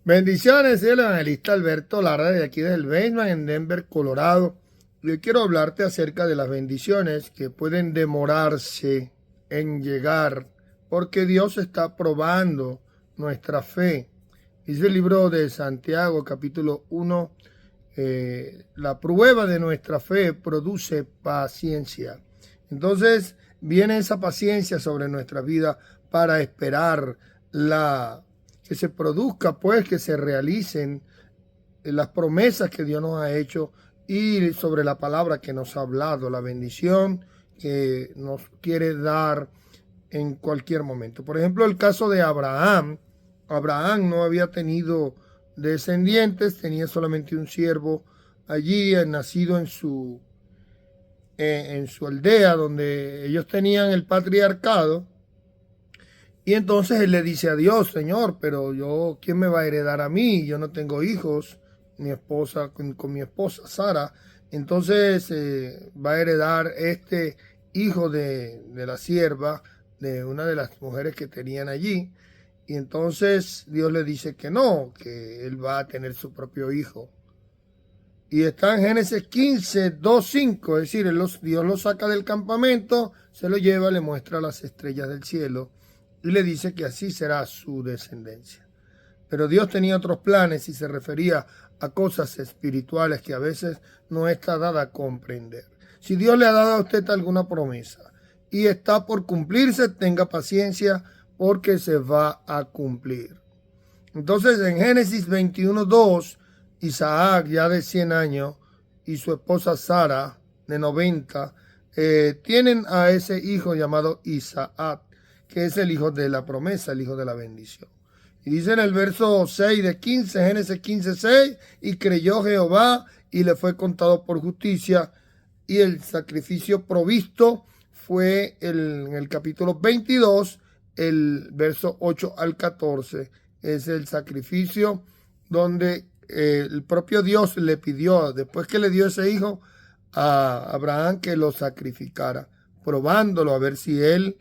Bendiciones, soy el evangelista Alberto Lara de aquí del Basement en Denver, Colorado. Yo quiero hablarte acerca de las bendiciones que pueden demorarse en llegar porque Dios está probando nuestra fe. Dice el libro de Santiago, capítulo 1, la prueba de nuestra fe produce paciencia. Entonces viene esa paciencia sobre nuestra vida para esperar que se produzca, pues, que se realicen las promesas que Dios nos ha hecho y sobre la palabra que nos ha hablado, la bendición que nos quiere dar en cualquier momento. Por ejemplo, el caso de Abraham. Abraham no había tenido descendientes, tenía solamente un siervo allí, nacido en su aldea, donde ellos tenían el patriarcado. Y entonces él le dice a Dios: Señor, pero yo, ¿quién me va a heredar a mí? Yo no tengo hijos, mi esposa, con mi esposa Sara. Entonces va a heredar este hijo de la sierva, de una de las mujeres que tenían allí. Y entonces Dios le dice que no, que él va a tener su propio hijo. Y está en Génesis 15, 2, 5, es decir, Dios lo saca del campamento, se lo lleva, le muestra las estrellas del cielo y le dice que así será su descendencia. Pero Dios tenía otros planes y se refería a cosas espirituales que a veces no está dada a comprender. Si Dios le ha dado a usted alguna promesa y está por cumplirse, tenga paciencia porque se va a cumplir. Entonces en Génesis 21, 2, Isaac, ya de 100 años, y su esposa Sara, de 90, tienen a ese hijo llamado Isaac, que es el hijo de la promesa, el hijo de la bendición. Y dice en el verso 6 de 15, Génesis 15, 6, y creyó Jehová y le fue contado por justicia, y el sacrificio provisto fue en el capítulo 22, el verso 8 al 14, es el sacrificio donde el propio Dios le pidió, después que le dio ese hijo a Abraham, que lo sacrificara, probándolo a ver si él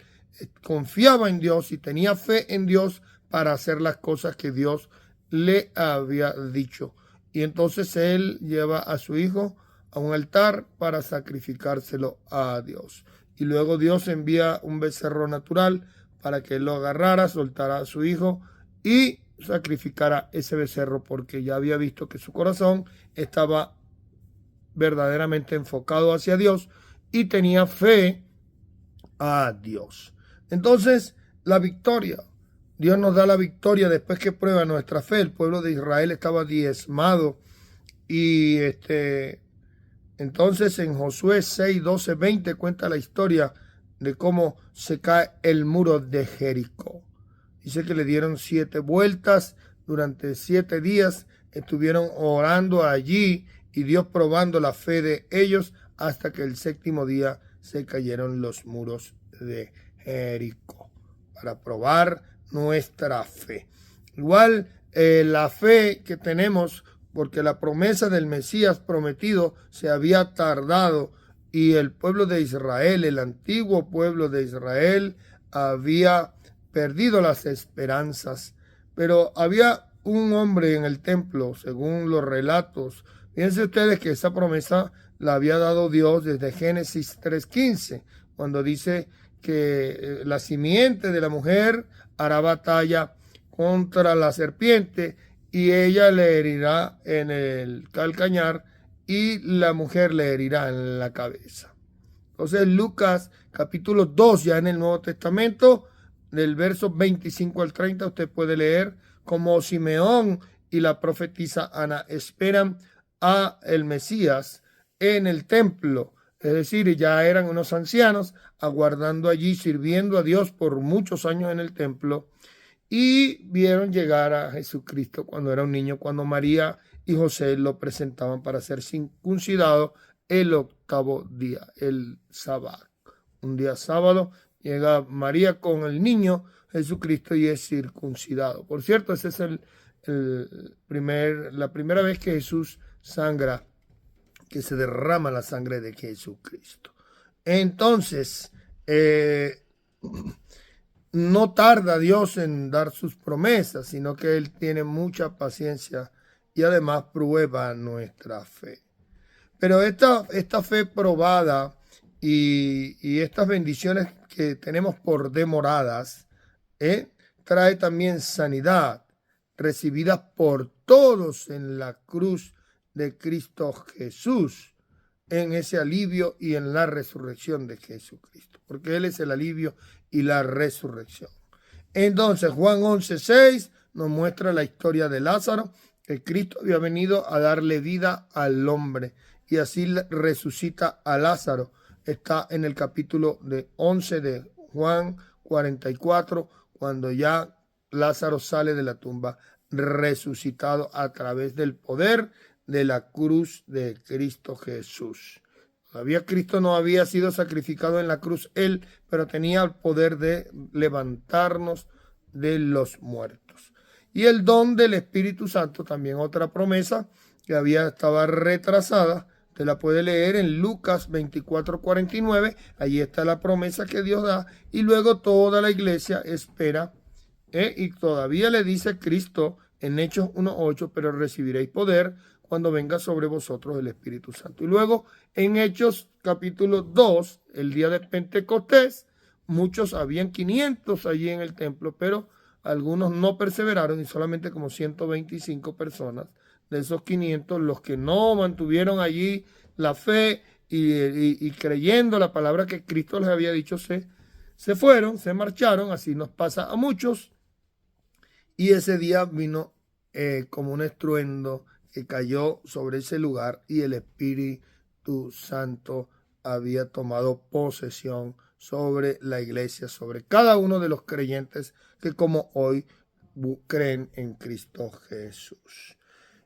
confiaba en Dios y tenía fe en Dios para hacer las cosas que Dios le había dicho. Y entonces él lleva a su hijo a un altar para sacrificárselo a Dios. Y luego Dios envía un becerro natural para que él lo agarrara, soltara a su hijo y sacrificara ese becerro, porque ya había visto que su corazón estaba verdaderamente enfocado hacia Dios y tenía fe a Dios. Entonces, la victoria. Dios nos da la victoria después que prueba nuestra fe. El pueblo de Israel estaba diezmado y entonces en Josué 6, 12, 20 cuenta la historia de cómo se cae el muro de Jericó. Dice que le dieron 7 vueltas durante 7 días, estuvieron orando allí y Dios probando la fe de ellos hasta que el 7º día se cayeron los muros de Jericó para probar nuestra fe. Igual la fe que tenemos, porque la promesa del Mesías prometido se había tardado y el pueblo de Israel, el antiguo pueblo de Israel, había perdido las esperanzas. Pero había un hombre en el templo, según los relatos. Fíjense ustedes que esa promesa la había dado Dios desde Génesis 3:15, cuando dice que la simiente de la mujer hará batalla contra la serpiente y ella le herirá en el calcañar y la mujer le herirá en la cabeza. Entonces Lucas capítulo 2, ya en el Nuevo Testamento, del verso 25 al 30, usted puede leer cómo Simeón y la profetisa Ana esperan a el Mesías en el templo. Es decir, ya eran unos ancianos aguardando allí, sirviendo a Dios por muchos años en el templo. Y vieron llegar a Jesucristo cuando era un niño, cuando María y José lo presentaban para ser circuncidado el 8º día, el sábado. Un día sábado llega María con el niño Jesucristo y es circuncidado. Por cierto, esa es la primera vez que Jesús sangra, que se derrama la sangre de Jesucristo. Entonces, no tarda Dios en dar sus promesas, sino que Él tiene mucha paciencia y además prueba nuestra fe. Pero esta fe probada y estas bendiciones que tenemos por demoradas, trae también sanidad, recibida por todos en la cruz de Cristo Jesús, en ese alivio y en la resurrección de Jesucristo, porque Él es el alivio y la resurrección. Entonces, Juan 11:6 nos muestra la historia de Lázaro, que Cristo había venido a darle vida al hombre y así resucita a Lázaro. Está en el capítulo 11 de Juan 44, cuando ya Lázaro sale de la tumba resucitado a través del poder de la cruz de Cristo Jesús. Todavía Cristo no había sido sacrificado en la cruz él, pero tenía el poder de levantarnos de los muertos. Y el don del Espíritu Santo, también otra promesa que estaba retrasada, te la puede leer en Lucas 24:49, allí está la promesa que Dios da, y luego toda la iglesia espera, y todavía le dice Cristo en Hechos 1:8, pero recibiréis poder cuando venga sobre vosotros el Espíritu Santo. Y luego en Hechos capítulo 2, el día de Pentecostés, habían 500 allí en el templo, pero algunos no perseveraron y solamente como 125 personas de esos 500, los que no mantuvieron allí la fe y creyendo la palabra que Cristo les había dicho, se fueron, se marcharon. Así nos pasa a muchos. Y ese día vino como un estruendo que cayó sobre ese lugar y el Espíritu Santo había tomado posesión sobre la iglesia, sobre cada uno de los creyentes que como hoy creen en Cristo Jesús.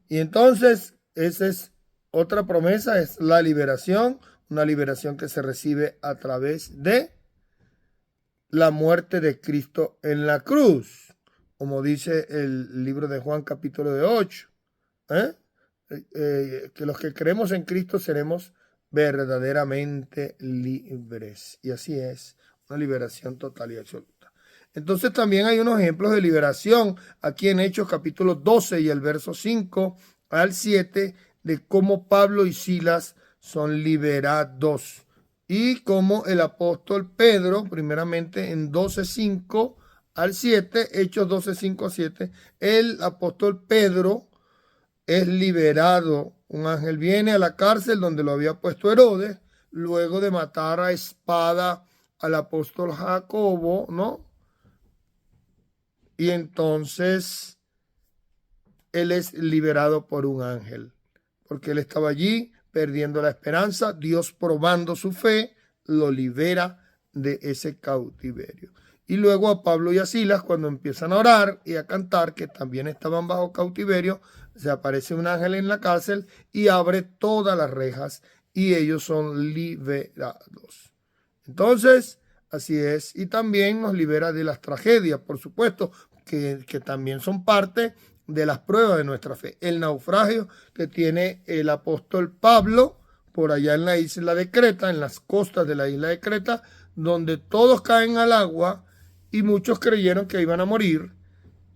Y entonces esa es otra promesa, es la liberación, una liberación que se recibe a través de la muerte de Cristo en la cruz, como dice el libro de Juan capítulo 8. Que los que creemos en Cristo seremos verdaderamente libres. Y así es, una liberación total y absoluta. Entonces también hay unos ejemplos de liberación aquí en Hechos capítulo 12 y el verso 5 al 7, de cómo Pablo y Silas son liberados. Y como el apóstol Pedro, primeramente en 12:5 al 7, Hechos 12:5 a 7, el apóstol Pedro es liberado. Un ángel viene a la cárcel donde lo había puesto Herodes, luego de matar a espada al apóstol Jacobo, ¿no? Y entonces él es liberado por un ángel, porque él estaba allí perdiendo la esperanza. Dios, probando su fe, lo libera de ese cautiverio. Y luego a Pablo y a Silas, cuando empiezan a orar y a cantar, que también estaban bajo cautiverio, se aparece un ángel en la cárcel y abre todas las rejas y ellos son liberados. Entonces, así es. Y también nos libera de las tragedias, por supuesto, que también son parte de las pruebas de nuestra fe. El naufragio que tiene el apóstol Pablo por allá en la isla de Creta, en las costas de la isla de Creta, donde todos caen al agua y muchos creyeron que iban a morir.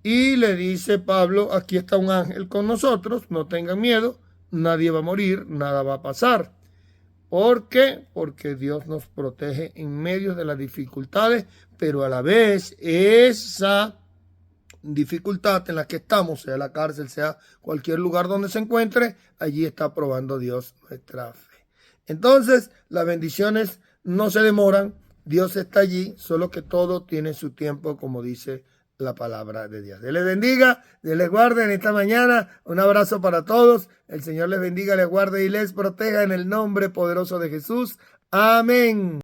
Y le dice Pablo, aquí está un ángel con nosotros, no tengan miedo, nadie va a morir, nada va a pasar. ¿Por qué? Porque Dios nos protege en medio de las dificultades, pero a la vez esa dificultad en la que estamos, sea la cárcel, sea cualquier lugar donde se encuentre, allí está probando Dios nuestra fe. Entonces, las bendiciones no se demoran, Dios está allí, solo que todo tiene su tiempo, como dice la palabra de Dios. Dios les bendiga, Dios les guarde en esta mañana. Un abrazo para todos. El Señor les bendiga, les guarde y les proteja en el nombre poderoso de Jesús. Amén.